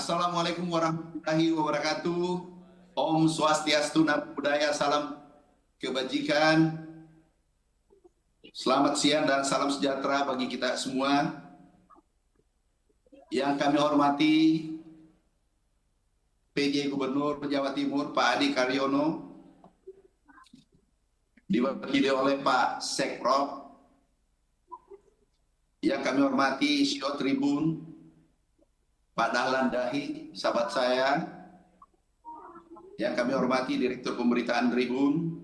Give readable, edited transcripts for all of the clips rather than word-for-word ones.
Assalamualaikum warahmatullahi wabarakatuh. Om Swastiastu, Namo Buddhaya, salam kebajikan. Selamat siang dan salam sejahtera bagi kita semua. Yang kami hormati PJ Gubernur Jawa Timur Pak Adi Karyono, diwakili oleh Pak Sekprop. Yang kami hormati CEO Tribun Pak Dahlan Dahi, sahabat saya. Yang kami hormati Direktur Pemberitaan Tribun.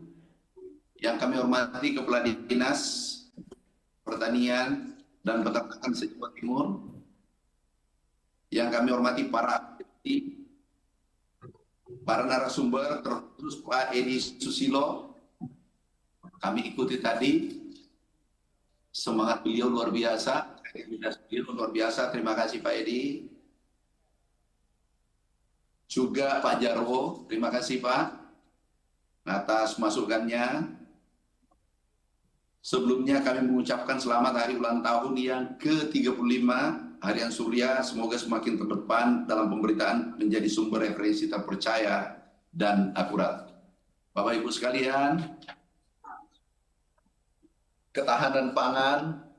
Yang kami hormati Kepala Dinas Pertanian dan Peternakan se-Jawa Timur. Yang kami hormati para narasumber, terus Pak Edi Susilo. Kami ikuti tadi, semangat beliau luar biasa, kreativitas beliau luar biasa. Terima kasih Pak Edi. Juga Pak Jarwo, terima kasih Pak atas masukannya. Sebelumnya kami mengucapkan selamat hari ulang tahun yang ke-35 Harian Surya. Semoga semakin terdepan dalam pemberitaan, menjadi sumber referensi terpercaya dan akurat. Bapak Ibu sekalian, ketahanan pangan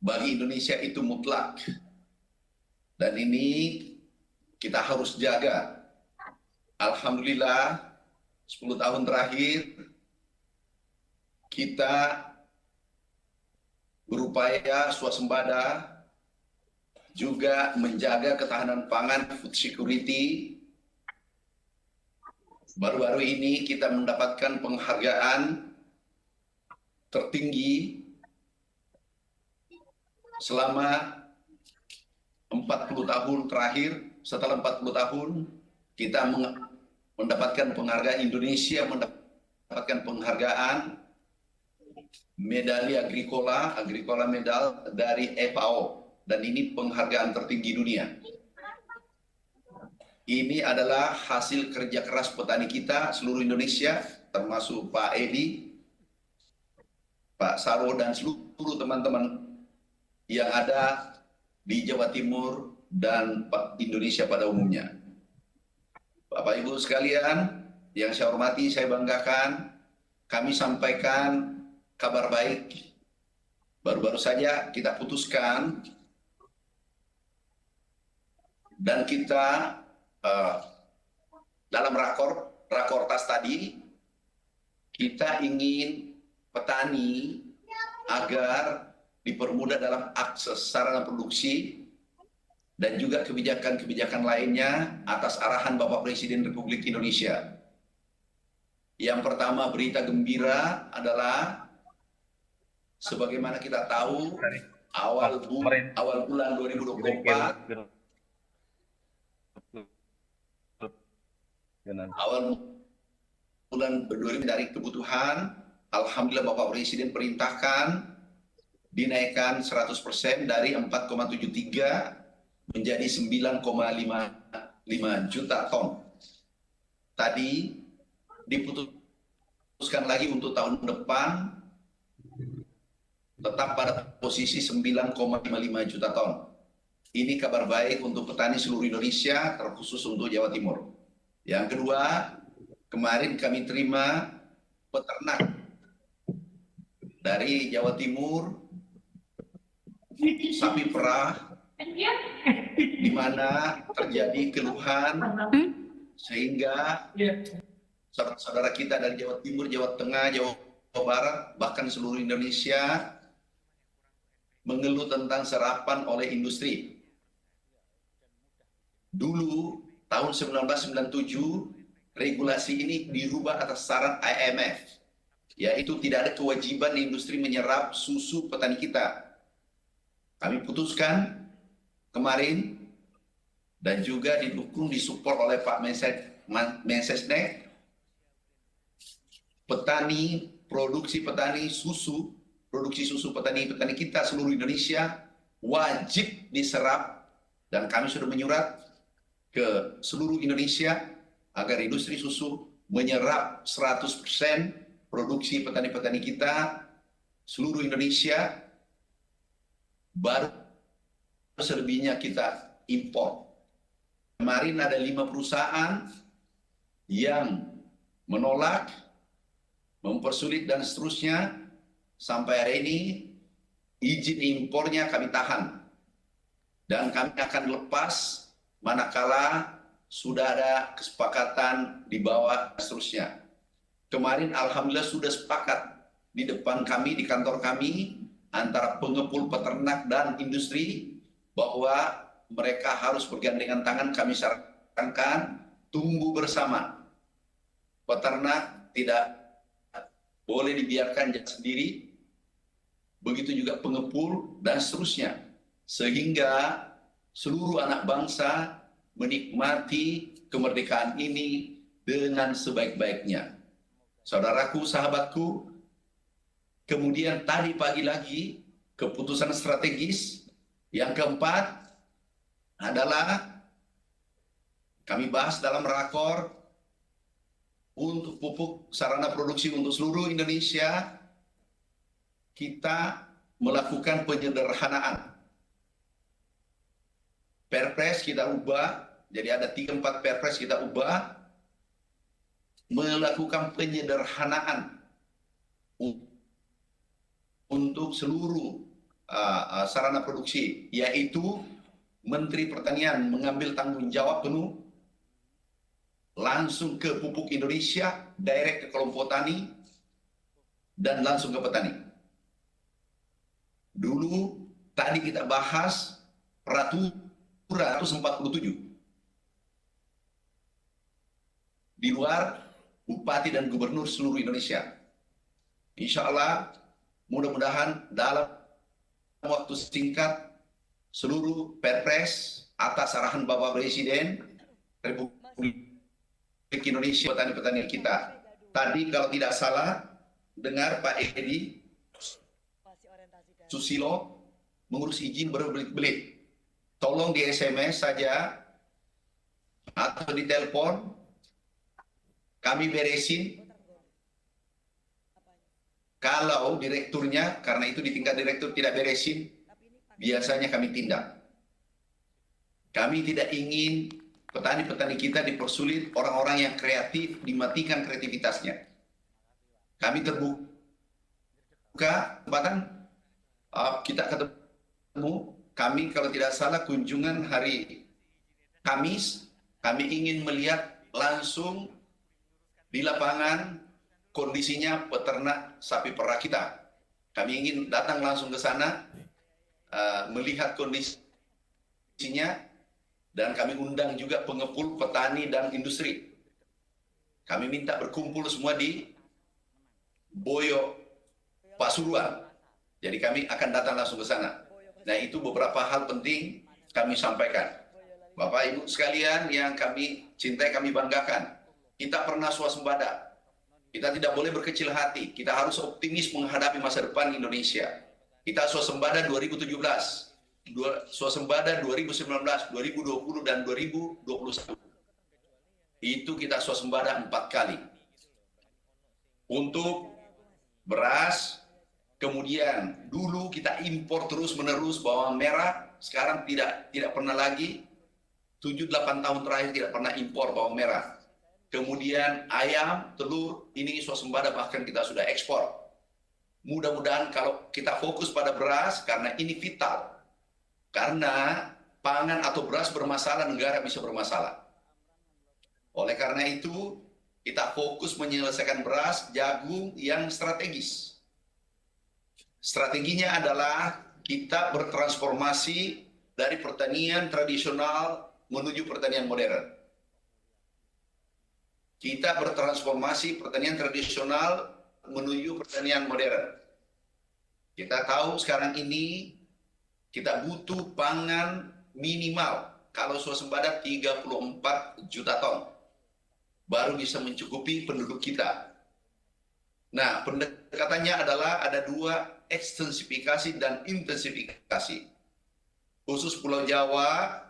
bagi Indonesia itu mutlak. Dan ini kita harus jaga. Alhamdulillah 10 tahun terakhir kita berupaya swasembada, juga menjaga ketahanan pangan, food security. Baru-baru ini kita mendapatkan penghargaan tertinggi selama 40 tahun terakhir. Setelah 40 tahun kita mendapatkan penghargaan, Indonesia mendapatkan penghargaan medali Agricola medal dari FAO, dan ini penghargaan tertinggi dunia. Ini adalah hasil kerja keras petani kita seluruh Indonesia, termasuk Pak Edi, Pak Saro, dan seluruh teman-teman yang ada di Jawa Timur dan Indonesia pada umumnya. Bapak Ibu sekalian yang saya hormati, saya banggakan, kami sampaikan kabar baik. Baru-baru saja kita putuskan dan kita dalam rakortas tadi, kita ingin petani agar dipermudah dalam akses sarana produksi dan juga kebijakan-kebijakan lainnya atas arahan Bapak Presiden Republik Indonesia. Yang pertama, berita gembira adalah sebagaimana kita tahu awal bulan 2024, awal bulan 2024 dari kebutuhan, alhamdulillah Bapak Presiden perintahkan dinaikkan 100% dari 4,73 menjadi 9,55 juta ton. Tadi diputuskan lagi untuk tahun depan tetap pada posisi 9,55 juta ton. Ini kabar baik untuk petani seluruh Indonesia, terkhusus untuk Jawa Timur. Yang kedua, kemarin kami terima peternak dari Jawa Timur, sapi perah, di mana terjadi keluhan sehingga saudara-saudara kita dari Jawa Timur, Jawa Tengah, Jawa Barat, bahkan seluruh Indonesia mengeluh tentang serapan oleh industri. Dulu tahun 1997 regulasi ini dirubah atas saran IMF, yaitu tidak ada kewajiban industri menyerap susu petani kita. Kami putuskan kemarin dan juga didukung, disupport oleh Pak Mensesnek, petani, produksi susu petani kita seluruh Indonesia wajib diserap, dan kami sudah menyurat ke seluruh Indonesia agar industri susu menyerap 100% produksi petani-petani kita seluruh Indonesia, baru selebihnya kita impor. Kemarin ada 5 perusahaan yang menolak, mempersulit dan seterusnya. Sampai hari ini izin impornya kami tahan. Dan kami akan lepas manakala sudah ada kesepakatan di bawah seterusnya. Kemarin alhamdulillah sudah sepakat di depan kami, di kantor kami, antara pengepul, peternak, dan industri, bahwa mereka harus bergandengan tangan. Kami sarankan tumbuh bersama. Peternak tidak boleh dibiarkan jalan sendiri, begitu juga pengepul dan seterusnya, sehingga seluruh anak bangsa menikmati kemerdekaan ini dengan sebaik-baiknya. Saudaraku, sahabatku, kemudian tadi pagi lagi keputusan strategis yang keempat adalah kami bahas dalam rakor untuk pupuk sarana produksi untuk seluruh Indonesia. Kita melakukan penyederhanaan. Perpres kita ubah, jadi ada 3-4 perpres kita ubah, melakukan penyederhanaan untuk seluruh sarana produksi, yaitu Menteri Pertanian mengambil tanggung jawab penuh langsung ke pupuk Indonesia, direct ke kelompok tani, dan langsung ke petani. Dulu tadi kita bahas peraturan 147 di luar bupati dan gubernur seluruh Indonesia. Insya Allah mudah-mudahan dalam waktu singkat seluruh perpres atas arahan Bapak Presiden Republik Indonesia, petani-petani kita. Tadi kalau tidak salah dengar Pak Edi Susilo mengurus izin berbelit-belit. Tolong di SMS saja atau di telepon, kami beresin. Kalau direkturnya, karena itu di tingkat direktur tidak beresin, biasanya kami tindak. Kami tidak ingin petani-petani kita dipersulit, orang-orang yang kreatif dimatikan kreativitasnya. Kami terbuka kesempatan, kita ketemu, kami kalau tidak salah kunjungan hari Kamis, kami ingin melihat langsung di lapangan kondisinya peternak sapi perah kita. Kami ingin datang langsung ke sana, melihat kondisinya, dan kami undang juga pengepul, petani, dan industri. Kami minta berkumpul semua di Boyo, Pasuruan. Jadi kami akan datang langsung ke sana. Nah, itu beberapa hal penting kami sampaikan. Bapak Ibu sekalian yang kami cintai, kami banggakan. Kita pernah swasembada. Kita tidak boleh berkecil hati. Kita harus optimis menghadapi masa depan Indonesia. Kita swasembada 2017. Swasembada 2019, 2020, dan 2021. Itu kita swasembada 4 kali. Untuk beras, kemudian dulu kita impor terus-menerus bawang merah, sekarang tidak pernah lagi, 7-8 tahun terakhir tidak pernah impor bawang merah. Kemudian ayam, telur, ini swasembada bahkan kita sudah ekspor. Mudah-mudahan kalau kita fokus pada beras, karena ini vital. Karena pangan atau beras bermasalah, negara bisa bermasalah. Oleh karena itu, kita fokus menyelesaikan beras, jagung yang strategis. Strateginya adalah kita bertransformasi dari pertanian tradisional menuju pertanian modern. Kita bertransformasi pertanian tradisional menuju pertanian modern. Kita tahu sekarang ini kita butuh pangan minimal kalau swasembada 34 juta ton. Baru bisa mencukupi penduduk kita. Nah, pendekatannya adalah ada 2, ekstensifikasi dan intensifikasi. Khusus Pulau Jawa,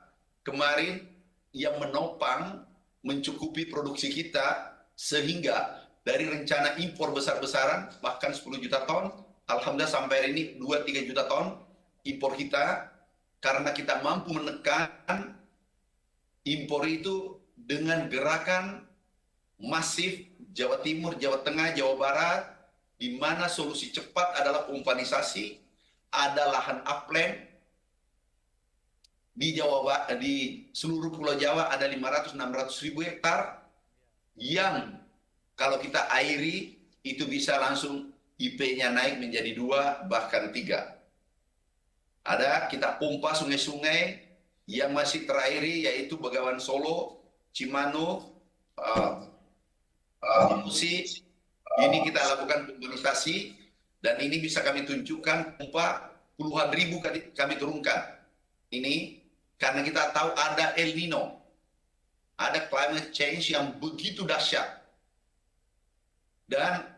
kemarin yang menopang mencukupi produksi kita, sehingga dari rencana impor besar-besaran, bahkan 10 juta ton, alhamdulillah sampai hari ini 2-3 juta ton, impor kita, karena kita mampu menekan impor itu dengan gerakan masif Jawa Timur, Jawa Tengah, Jawa Barat, di mana solusi cepat adalah umpanisasi, ada lahan upland di Jawa, di seluruh Pulau Jawa ada 500-600 ribu hektar yang kalau kita airi itu bisa langsung IP-nya naik menjadi 2 bahkan 3. Ada kita pompa sungai-sungai yang masih terairi yaitu Begawan Solo, Cimano, Musi. Ini kita lakukan pembenisasi dan ini bisa kami tunjukkan pompa puluhan ribu kami turunkan. Ini karena kita tahu ada El Nino, ada climate change yang begitu dahsyat. Dan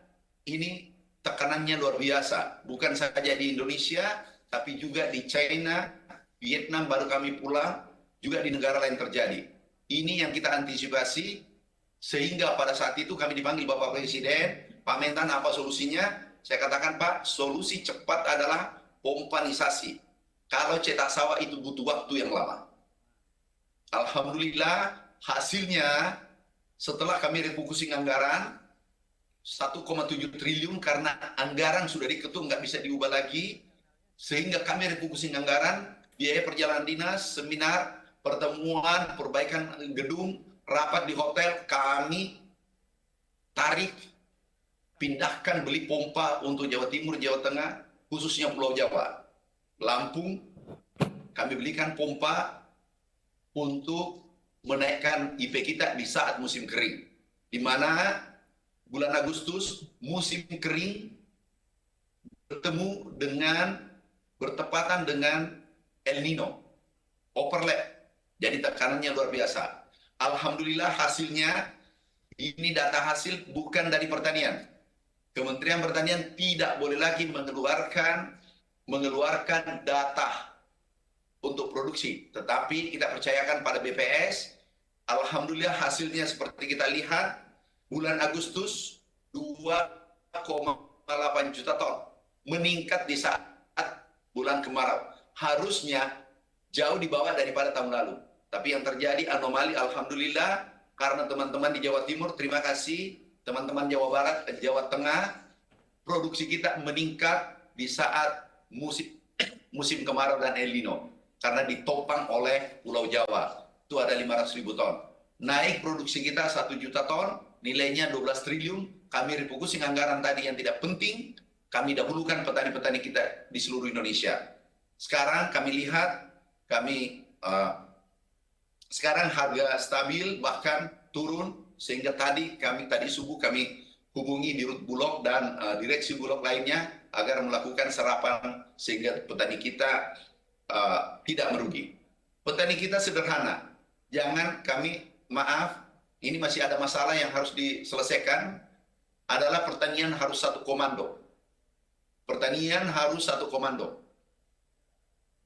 ini tekanannya luar biasa, bukan saja di Indonesia, tapi juga di China, Vietnam baru kami pulang, juga di negara lain terjadi. Ini yang kita antisipasi, sehingga pada saat itu kami dipanggil Bapak Presiden, Pak Mentan apa solusinya? Saya katakan Pak, solusi cepat adalah pompanisasi. Kalau cetak sawah itu butuh waktu yang lama. Alhamdulillah hasilnya setelah kami refocusing anggaran, 1,7 triliun karena anggaran sudah diketuk nggak bisa diubah lagi, sehingga kami refocusing anggaran, biaya perjalanan dinas, seminar, pertemuan, perbaikan gedung, rapat di hotel, kami tarik, pindahkan beli pompa untuk Jawa Timur, Jawa Tengah, khususnya Pulau Jawa. Lampung, kami belikan pompa untuk menaikkan IP kita di saat musim kering. Di mana bulan Agustus musim kering bertepatan dengan El Nino, overlap. Jadi tekanannya luar biasa. Alhamdulillah hasilnya, ini data hasil bukan dari pertanian. Kementerian Pertanian tidak boleh lagi mengeluarkan data untuk produksi. Tetapi kita percayakan pada BPS, alhamdulillah hasilnya seperti kita lihat, bulan Agustus 2,8 juta ton. Meningkat di saat bulan kemarau. Harusnya jauh di bawah daripada tahun lalu. Tapi yang terjadi anomali, alhamdulillah, karena teman-teman di Jawa Timur, terima kasih, teman-teman Jawa Barat, Jawa Tengah, produksi kita meningkat di saat musim kemarau dan El Nino. Karena ditopang oleh Pulau Jawa, itu ada 500.000 ton. Naik produksi kita 1 juta ton, nilainya 12 triliun, kami refocusing anggaran tadi yang tidak penting, kami dahulukan petani-petani kita di seluruh Indonesia. Sekarang kami lihat, sekarang harga stabil bahkan turun, sehingga tadi subuh kami hubungi Dirut Bulog dan direksi Bulog lainnya agar melakukan serapan sehingga petani kita tidak merugi. Petani kita sederhana, maaf, ini masih ada masalah yang harus diselesaikan, adalah pertanian harus satu komando. Pertanian harus satu komando.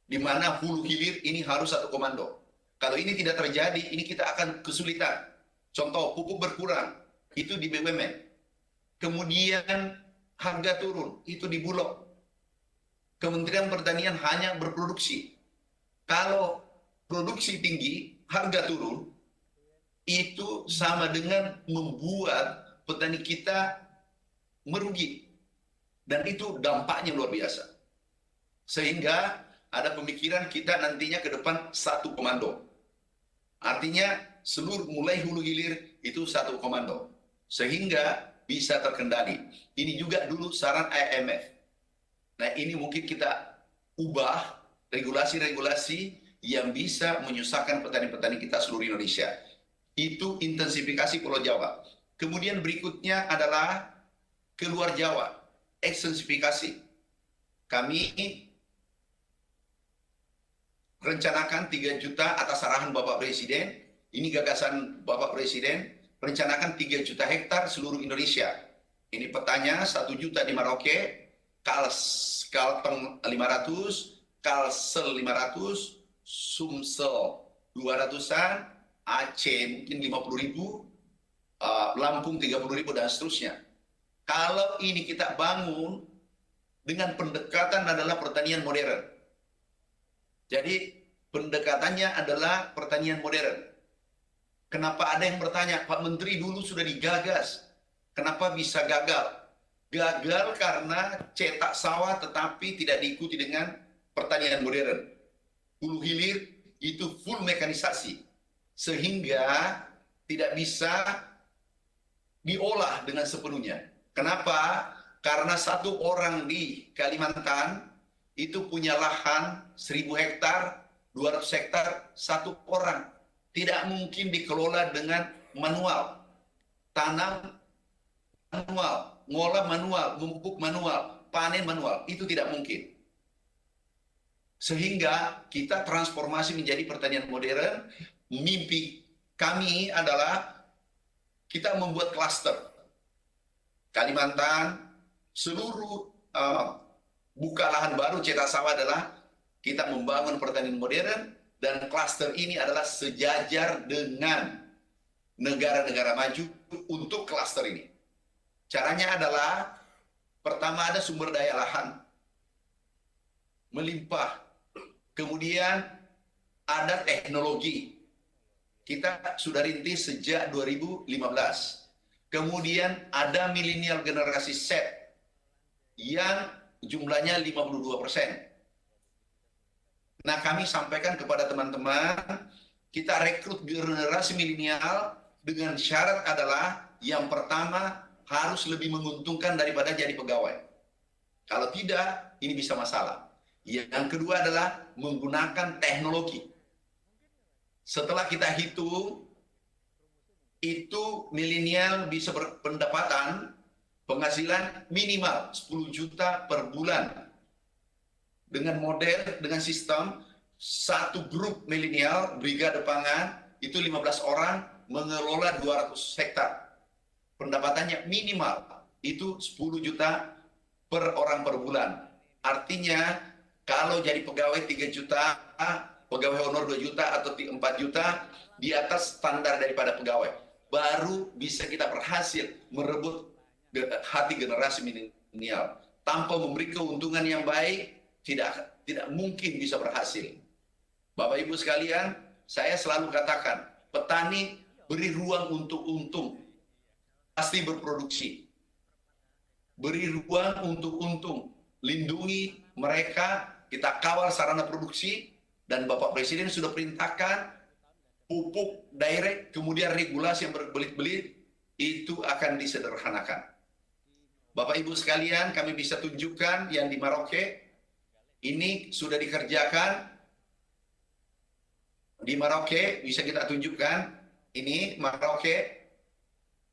Di mana hulu hilir ini harus satu komando. Kalau ini tidak terjadi, ini kita akan kesulitan. Contoh, pupuk berkurang, itu di BUMN. Kemudian harga turun, itu di Bulog. Kementerian Pertanian hanya berproduksi. Kalau produksi tinggi, harga turun, itu sama dengan membuat petani kita merugi. Dan itu dampaknya luar biasa. Sehingga ada pemikiran kita nantinya ke depan satu komando. Artinya seluruh mulai hulu hilir itu satu komando. Sehingga bisa terkendali. Ini juga dulu saran IMF. Nah ini mungkin kita ubah regulasi-regulasi yang bisa menyusahkan petani-petani kita seluruh Indonesia. Itu intensifikasi Pulau Jawa. Kemudian berikutnya adalah keluar Jawa, ekstensifikasi. Kami rencanakan 3 juta atas arahan Bapak Presiden, ini gagasan Bapak Presiden, rencanakan 3 juta hektar seluruh Indonesia. Ini petanya 1 juta di Merauke, Kalteng 500, Kalsel 500, Sumsel 200-an, Aceh mungkin 50.000, Lampung 30.000 dan seterusnya. Kalau ini kita bangun dengan pendekatan adalah pertanian modern. Jadi pendekatannya adalah pertanian modern. Kenapa ada yang bertanya, Pak Menteri dulu sudah digagas, kenapa bisa gagal? Gagal karena cetak sawah tetapi tidak diikuti dengan pertanian modern. Hulu hilir itu full mekanisasi, sehingga tidak bisa diolah dengan sepenuhnya. Kenapa? Karena satu orang di Kalimantan itu punya lahan 1000 hektar, 200 hektar, satu orang. Tidak mungkin dikelola dengan manual. Tanam manual, ngolah manual, memupuk manual, panen manual. Itu tidak mungkin. Sehingga kita transformasi menjadi pertanian modern. Mimpi kami adalah kita membuat klaster. Kalimantan, seluruh buka lahan baru cetak sawah adalah kita membangun pertanian modern, dan klaster ini adalah sejajar dengan negara-negara maju untuk klaster ini. Caranya adalah, pertama ada sumber daya lahan, melimpah. Kemudian ada teknologi. Kita sudah rintis sejak 2015. Kemudian ada milenial generasi Z yang jumlahnya 52%. Nah, kami sampaikan kepada teman-teman, kita rekrut generasi milenial dengan syarat adalah yang pertama harus lebih menguntungkan daripada jadi pegawai. Kalau tidak, ini bisa masalah. Yang kedua adalah menggunakan teknologi. Setelah kita hitung, itu milenial bisa berpendapatan penghasilan minimal 10 juta per bulan. Dengan model, dengan sistem, satu grup milenial, brigade pangan, itu 15 orang mengelola 200 hektar. Pendapatannya minimal, itu 10 juta per orang per bulan. Artinya, kalau jadi pegawai 3 juta, pegawai honor 2 juta atau 4 juta, di atas standar daripada pegawai. Baru bisa kita berhasil merebut hati generasi milenial. Tanpa memberi keuntungan yang baik, tidak mungkin bisa berhasil. Bapak Ibu sekalian, saya selalu katakan, petani beri ruang untuk untung, pasti berproduksi. Beri ruang untuk untung, lindungi mereka, kita kawal sarana produksi, dan Bapak Presiden sudah perintahkan pupuk direct, kemudian regulasi yang berbelit-belit, itu akan disederhanakan. Bapak Ibu sekalian, kami bisa tunjukkan yang di Merauke, ini sudah dikerjakan. Di Merauke bisa kita tunjukkan, ini Merauke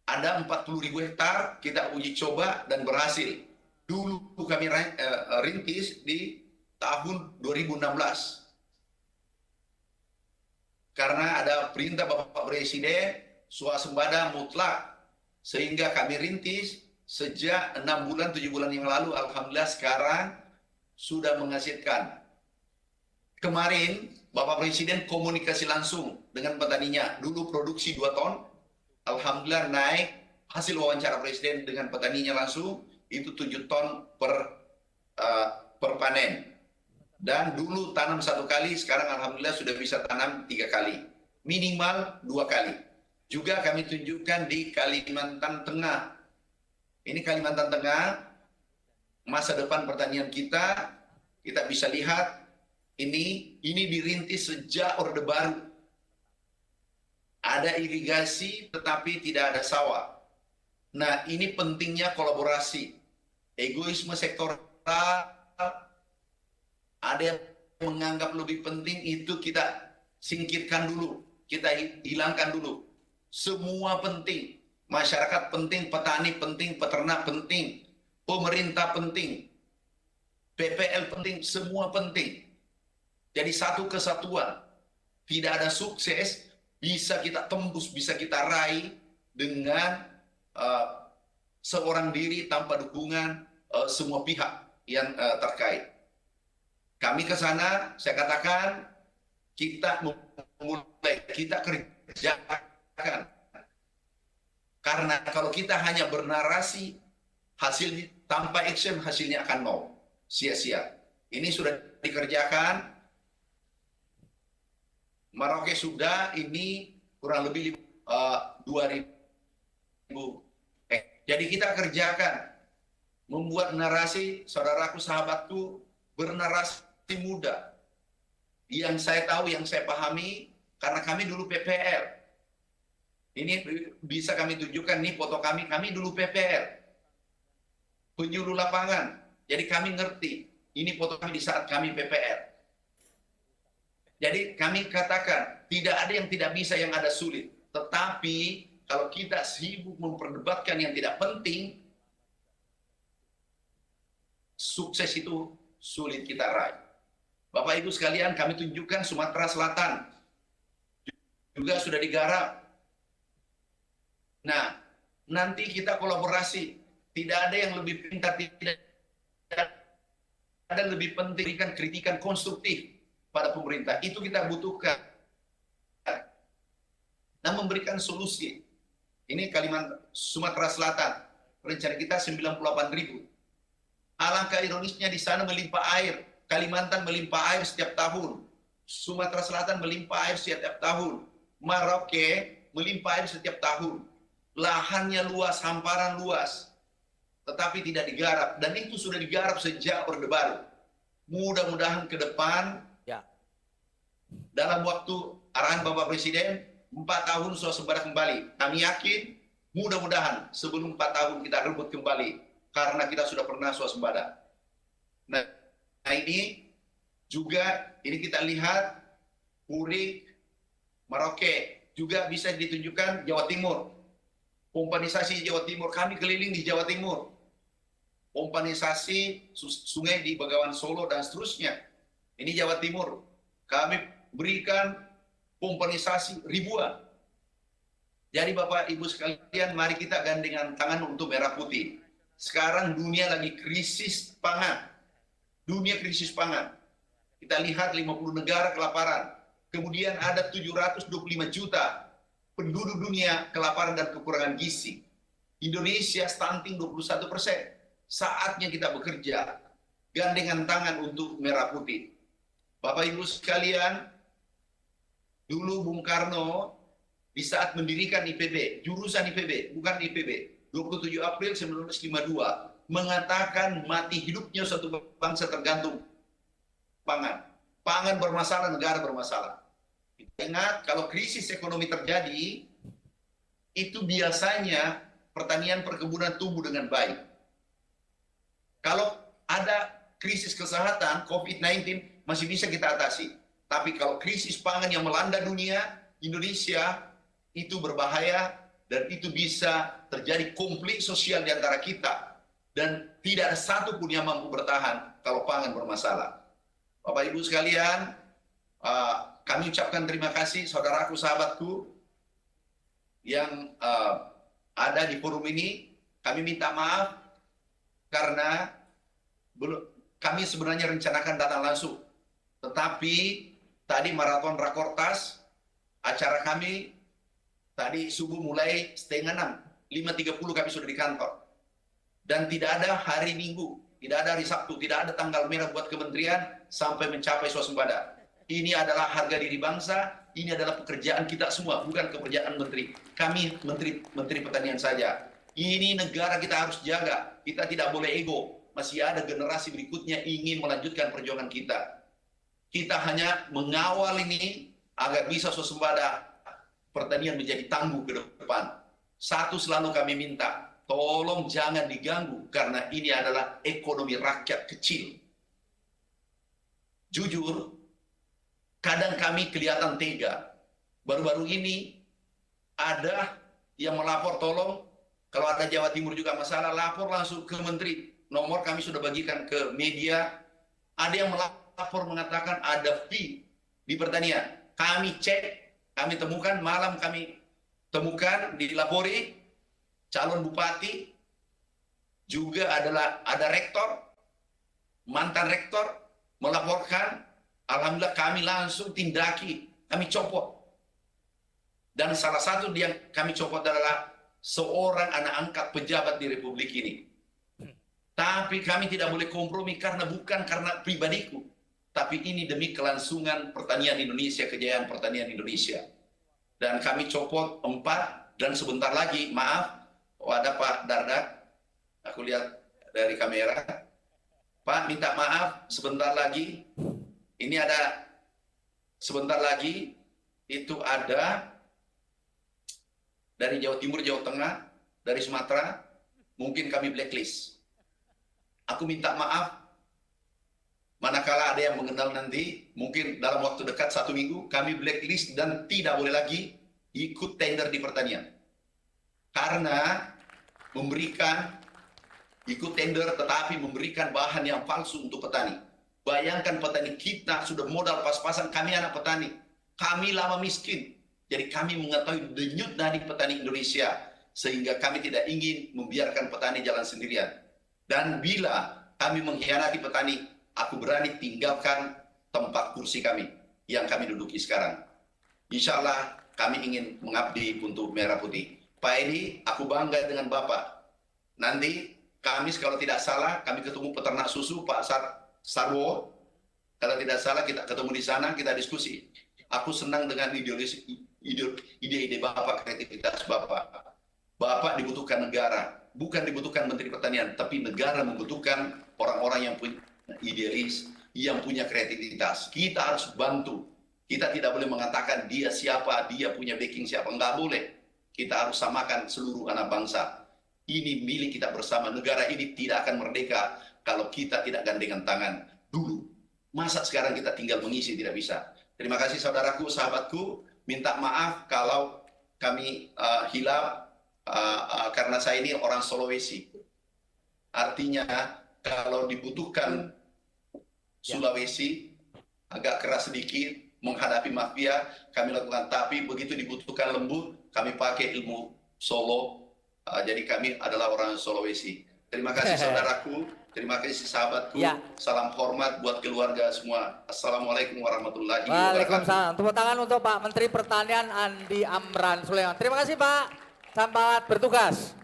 ada 40.000 hektar, kita uji coba dan berhasil. Dulu kami rintis di tahun 2016. Karena ada perintah Bapak Presiden, swasembada mutlak. Sehingga kami rintis sejak 6 bulan, 7 bulan yang lalu, alhamdulillah sekarang sudah menghasilkan. Kemarin Bapak Presiden komunikasi langsung dengan petaninya. Dulu produksi 2 ton, alhamdulillah naik, hasil wawancara Presiden dengan petaninya langsung, itu 7 ton per panen. Dan dulu tanam 1 kali, sekarang alhamdulillah sudah bisa tanam 3 kali. Minimal 2 kali. Juga kami tunjukkan di Kalimantan Tengah. Ini Kalimantan Tengah, masa depan pertanian kita bisa lihat, ini dirintis sejak Orde Baru. Ada irigasi tetapi tidak ada sawah. Nah, ini pentingnya kolaborasi. Egoisme sektoral, ada yang menganggap lebih penting, itu kita singkirkan dulu, kita hilangkan dulu. Semua penting, masyarakat penting, petani penting, peternak penting, pemerintah penting, PPL penting, semua penting. Jadi satu kesatuan. Tidak ada sukses bisa kita tembus, bisa kita raih dengan seorang diri tanpa dukungan semua pihak yang terkait. Kami ke sana, saya katakan, kita mulai, kita kerjakan. Karena kalau kita hanya bernarasi, hasil tanpa action, hasilnya akan nol. Sia-sia. Ini sudah dikerjakan. Merauke sudah, ini kurang lebih 2000. Jadi kita kerjakan, membuat narasi, saudaraku, sahabatku, bernarasi muda. Yang saya tahu, yang saya pahami, karena kami dulu PPL. Ini bisa kami tunjukkan, nih foto kami dulu PPL. Penyuluh lapangan. Jadi kami ngerti, ini foto kami di saat kami PPL. Jadi kami katakan, tidak ada yang tidak bisa, yang ada sulit. Tetapi kalau kita sibuk memperdebatkan yang tidak penting, sukses itu sulit kita raih. Bapak Ibu sekalian, kami tunjukkan Sumatera Selatan juga sudah digarap. Nah, nanti kita kolaborasi. Tidak ada yang lebih pintar, tidak ada lebih penting berikan kritikan konstruktif pada pemerintah. Itu kita butuhkan. Dan memberikan solusi. Ini Kalimantan, Sumatera Selatan. Rencana kita 98.000. Alangkah ironisnya di sana melimpah air. Kalimantan melimpah air setiap tahun. Sumatera Selatan melimpah air setiap tahun. Merauke melimpah air setiap tahun. Lahannya luas, hamparan luas. Tetapi tidak digarap. Dan itu sudah digarap sejak Orde Baru. Mudah-mudahan ke depan, dalam waktu arahan Bapak Presiden, 4 tahun swasembada kembali. Kami yakin, mudah-mudahan sebelum 4 tahun kita rebut kembali. Karena kita sudah pernah swasembada. Nah ini juga, ini kita lihat, Purik, Merauke, juga bisa ditunjukkan Jawa Timur. Pompanisasi Jawa Timur, kami keliling di Jawa Timur. Pompanisasi sungai di Begawan Solo dan seterusnya. Ini Jawa Timur. Kami berikan pompanisasi ribuan. Jadi Bapak Ibu sekalian, mari kita gandengan tangan untuk merah putih. Sekarang dunia lagi krisis pangan. Dunia krisis pangan. Kita lihat 50 negara kelaparan. Kemudian ada 725 juta penduduk dunia kelaparan dan kekurangan gizi. Indonesia stunting 21%. Saatnya kita bekerja. Gandengan tangan untuk merah putih. Bapak Ibu sekalian, dulu Bung Karno di saat mendirikan IPB, jurusan IPB, bukan IPB, 27 April 1952, mengatakan mati hidupnya suatu bangsa tergantung pangan. Pangan bermasalah, negara bermasalah. Ingat, kalau krisis ekonomi terjadi, itu biasanya pertanian perkebunan tumbuh dengan baik. Kalau ada krisis kesehatan, COVID-19, masih bisa kita atasi. Tapi kalau krisis pangan yang melanda dunia, Indonesia, itu berbahaya dan itu bisa terjadi konflik sosial di antara kita. Dan tidak ada satupun yang mampu bertahan kalau pangan bermasalah. Bapak Ibu sekalian, kami ucapkan terima kasih saudaraku, sahabatku yang ada di forum ini. Kami minta maaf karena kami sebenarnya rencanakan datang langsung. Tetapi tadi maraton Rakortas, acara kami tadi subuh mulai 5:30, 5:30 kami sudah di kantor. Dan tidak ada hari Minggu, tidak ada hari Sabtu, tidak ada tanggal merah buat kementerian sampai mencapai swasembada. Ini adalah harga diri bangsa, ini adalah pekerjaan kita semua, bukan pekerjaan menteri. Kami menteri pertanian saja. Ini negara kita harus jaga, kita tidak boleh ego. Masih ada generasi berikutnya ingin melanjutkan perjuangan kita. Kita hanya mengawal ini agar bisa swasembada pertanian menjadi tangguh ke depan. Satu selalu kami minta, tolong jangan diganggu karena ini adalah ekonomi rakyat kecil. Jujur, kadang kami kelihatan tega. Baru-baru ini ada yang melapor, tolong kalau ada Jawa Timur juga masalah, lapor langsung ke menteri. Nomor kami sudah bagikan ke media. Ada yang melapor mengatakan ada fee di pertanian. Kami cek, kami temukan, malam kami temukan, dilapori, calon bupati, juga ada rektor, mantan rektor, melaporkan. Alhamdulillah kami langsung tindaki, kami copot. Dan salah satu yang kami copot adalah seorang anak angkat pejabat di Republik ini. Tapi kami tidak boleh kompromi karena bukan karena pribadiku. Tapi ini demi kelangsungan pertanian Indonesia, kejayaan pertanian Indonesia. dan kami copot 4 dan sebentar lagi, maaf, ada Pak Dardak, aku lihat dari kamera, Pak minta maaf sebentar lagi, ini ada sebentar lagi itu ada dari Jawa Timur, Jawa Tengah, dari Sumatera, mungkin kami blacklist. Aku minta maaf, manakala ada yang mengenal nanti, mungkin dalam waktu dekat 1 minggu, kami blacklist dan tidak boleh lagi ikut tender di pertanian. Karena ikut tender tetapi memberikan bahan yang palsu untuk petani. Bayangkan petani kita sudah modal pas-pasan, kami anak petani, kami lama miskin. Jadi kami mengetahui denyut nadi petani Indonesia, sehingga kami tidak ingin membiarkan petani jalan sendirian. Dan bila kami mengkhianati petani, aku berani tinggalkan tempat kursi kami yang kami duduki sekarang. Insya Allah kami ingin mengabdi untuk Merah Putih. Pak Edi, aku bangga dengan Bapak. Nanti Kamis kalau tidak salah, kami ketemu peternak susu Pak Sarwo. Kalau tidak salah kita ketemu di sana, kita diskusi. Aku senang dengan ide-ide Bapak, kreativitas Bapak. Bapak dibutuhkan negara, bukan dibutuhkan Menteri Pertanian, tapi negara membutuhkan orang-orang yang punya idealis, yang punya kreativitas. Kita harus bantu. Kita tidak boleh mengatakan dia siapa, dia punya backing siapa. Enggak boleh. Kita harus samakan seluruh anak bangsa. Ini milik kita bersama. Negara ini tidak akan merdeka kalau kita tidak gandengan tangan dulu. Masa sekarang kita tinggal mengisi, tidak bisa. Terima kasih saudaraku, sahabatku. Minta maaf kalau kami hilaf karena saya ini orang Sulawesi. Artinya kalau dibutuhkan Sulawesi agak keras sedikit menghadapi mafia, kami lakukan. Tapi begitu dibutuhkan lembut, kami pakai ilmu Solo. Jadi kami adalah orang Sulawesi. Terima kasih saudaraku. Terima kasih sahabatku. Salam hormat buat keluarga semua. Assalamualaikum warahmatullahi wabarakatuh. Waalaikumsalam. Tepuk tangan untuk Pak Menteri Pertanian Andi Amran Sulaiman. Terima kasih Pak. Selamat bertugas.